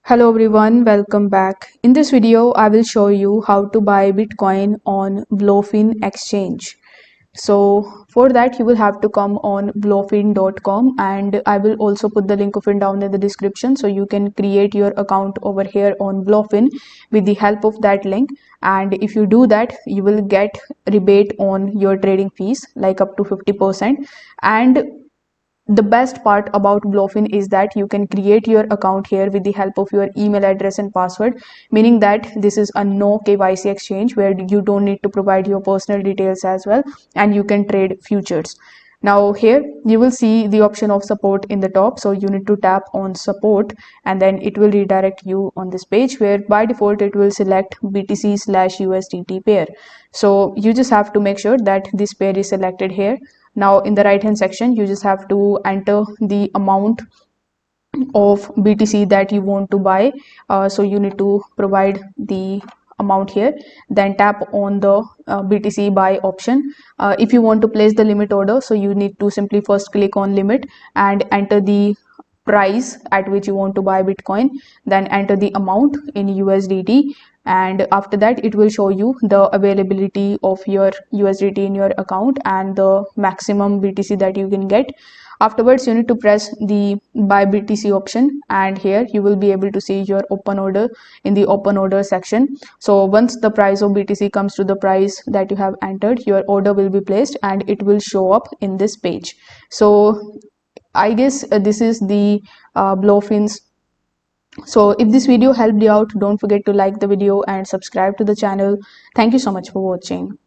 Hello everyone, welcome back. In this video, I will show you how to buy Bitcoin on Blofin exchange. So for that, you will have to come on blofin.com, and I will also put the link of it down in the description, so you can create your account over here on Blofin with the help of that link. And if you do that, you will get rebate on your trading fees, like up to 50%. And the best part about Blofin is that you can create your account here with the help of your email address and password, meaning that this is a no KYC exchange where you don't need to provide your personal details as well, and you can trade futures. Now here you will see the option of support in the top, so you need to tap on support, and then it will redirect you on this page where by default it will select BTC/USDT pair. So you just have to make sure that this pair is selected here. Now in the right hand section, you just have to enter the amount of BTC that you want to buy. So you need to provide the amount here, then tap on the BTC buy option. If you want to place the limit order, so you need to simply first click on limit and enter the price at which you want to buy Bitcoin, then enter the amount in USDT, and after that it will show you the availability of your USDT in your account and the maximum BTC that you can get. Afterwards, you need to press the buy BTC option, and here you will be able to see your open order in the open order section. So once the price of BTC comes to the price that you have entered, your order will be placed and it will show up in this page. So I guess this is the Blofins. So if this video helped you out, don't forget to like the video and subscribe to the channel. Thank you so much for watching.